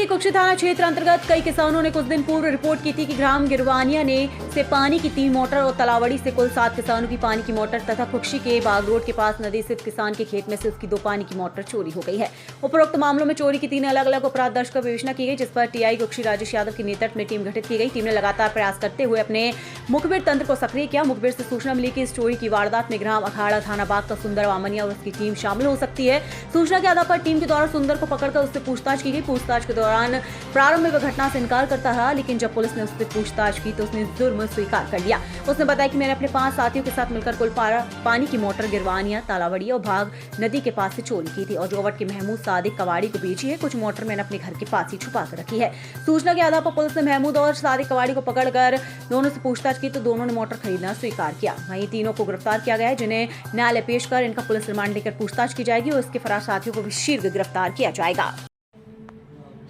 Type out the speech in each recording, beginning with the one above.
कुक्षी थाना क्षेत्र अंतर्गत कई किसानों ने कुछ दिन पूर्व रिपोर्ट की थी कि ग्राम गिरवानिया ने से पानी की 3 मोटर और तलावड़ी से कुल 7 किसानों की पानी की मोटर तथा कुक्षी के बाग रोड के पास नदी स्थित किसान के खेत में से उसकी 2 पानी की मोटर चोरी हो गई है। उपरोक्त मामलों में चोरी की 3 अलग अलग अपराध दर्ज कर विवेचना की गई, जिस पर टीआई कुक्षी राजेश यादव के नेतृत्व में टीम गठित की गई। टीम ने लगातार प्रयास करते हुए अपने मुखबिर तंत्र को सक्रिय किया। मुखबिर से सूचना मिली कि इस चोरी की वारदात में ग्राम अखाड़ा थाना बाग का सुंदर वामनिया और उसकी टीम शामिल हो सकती है। सूचना के आधार पर टीम के द्वारा सुंदर को पकड़कर उससे पूछताछ की गई। पूछताछ के दौरान प्रारंभ में वह घटना से इनकार करता रहा, लेकिन जब पुलिस ने उससे पूछताछ की तो उसने जुर्म स्वीकार कर लिया। उसने बताया कि मैंने अपने 5 साथियों के साथ मिलकर कुल पानी की मोटर गिरवानिया, तालावड़ी और भाग नदी के पास से चोरी की थी और जोवट के महमूद सादिक कवाड़ी को बेची है। कुछ मोटर मैंने अपने घर के पास ही छुपा कर रखी है। सूचना के आधार पर पुलिस ने महमूद और सादिक कवाड़ी को पकड़कर दोनों से पूछताछ की तो दोनों ने मोटर खरीदना स्वीकार किया। वहीं तीनों को गिरफ्तार किया गया है, जिन्हें न्यायालय पेश कर इनका पुलिस रिमांड लेकर पूछताछ की जाएगी और इसके फरार साथियों को भी शीघ्र गिरफ्तार किया जाएगा।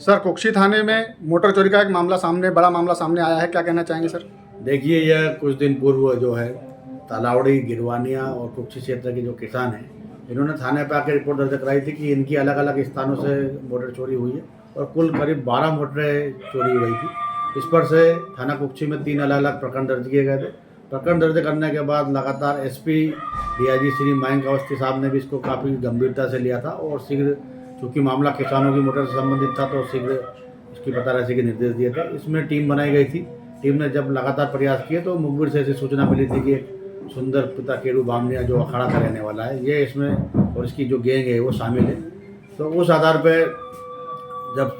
सर, कुक्षी थाने में मोटर चोरी का एक बड़ा मामला सामने आया है, क्या कहना चाहेंगे सर? देखिए, यह कुछ दिन पूर्व जो है तालावड़ी, गिरवानिया और कुक्षी क्षेत्र के जो किसान हैं, इन्होंने थाने पर आकर रिपोर्ट दर्ज कराई थी कि इनकी अलग अलग स्थानों से मोटर चोरी हुई है और कुल करीब 12 मोटरें चोरी हुई थी। इस पर से थाना कुक्षी में 3 अलग अलग प्रकरण दर्ज किए गए थे। प्रकरण दर्ज करने के बाद लगातार एसपी डीआईजी श्री मयंक अवस्थी साहब ने भी इसको काफ़ी गंभीरता से लिया था और शीघ्र, चूँकि मामला किसानों की मोटर से संबंधित था, तो शीघ्र इसकी पता राशि के निर्देश दिए थे। इसमें टीम बनाई गई थी। टीम ने जब लगातार प्रयास किए तो मुखबिर से ऐसी सूचना मिली थी कि एक सुंदर पिता केरू बामनिया जो अखाड़ा का रहने वाला है, ये इसमें और इसकी जो गैंग है वो शामिल है। तो उस आधार पर जब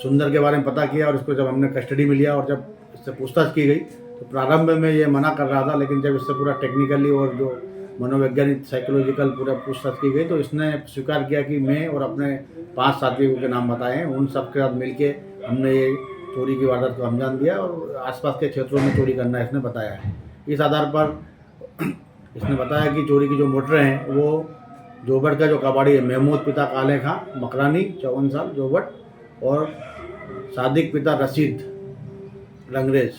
सुंदर के बारे में पता किया और इसको जब हमने कस्टडी में लिया और जब इससे पूछताछ की गई तो प्रारंभ में ये मना कर रहा था, लेकिन जब इससे पूरा टेक्निकली और जो मनोवैज्ञानिक साइकोलॉजिकल पूरा पूछताछ की गई तो इसने स्वीकार किया कि मैं और अपने 5 साथियों के नाम बताए हैं, उन सब के साथ मिलके हमने ये चोरी की वारदात को अंजाम दिया और आसपास के क्षेत्रों में चोरी करना इसने बताया है। इस आधार पर इसने बताया कि चोरी की जो मोटरें हैं वो जोबट का जो कबाड़ी है महमूद पिता काले खां मकरानी 54 साल जोबट और सादिक पिता रशीद लंगरेज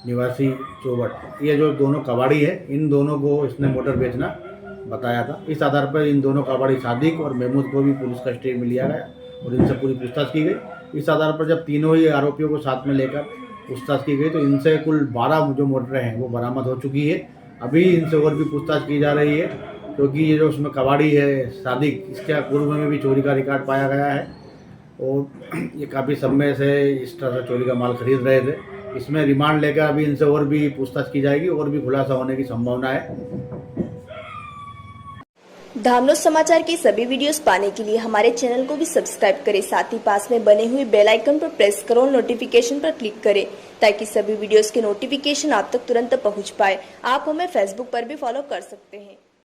निवासी चौबट, ये जो दोनों कबाड़ी है, इन दोनों को इसने मोटर बेचना बताया था। इस आधार पर इन दोनों कबाड़ी सादिक और महमूद को भी पुलिस कस्टडी में लिया गया और इनसे पूरी पूछताछ की गई। इस आधार पर जब तीनों ही आरोपियों को साथ में लेकर पूछताछ की गई तो इनसे कुल 12 जो मोटरें हैं वो बरामद हो चुकी है। अभी इनसे और भी पूछताछ की जा रही है, क्योंकि ये जो उसमें कबाड़ी है सादिक, इसके पूर्व में भी चोरी का रिकॉर्ड पाया गया है और ये काफ़ी समय से इस तरह से चोरी का माल खरीद रहे थे। इसमें रिमांड लेकर अभी इनसे और भी पूछताछ की जाएगी और भी खुलासा होने की संभावना है। धामनोद समाचार के सभी वीडियोस पाने के लिए हमारे चैनल को भी सब्सक्राइब करें, साथ ही पास में बने हुए बेल आइकन पर प्रेस करो और नोटिफिकेशन पर क्लिक करें ताकि सभी वीडियोस के नोटिफिकेशन आप तक तुरंत पहुंच पाए। आप हमें फेसबुक पर भी फॉलो कर सकते हैं।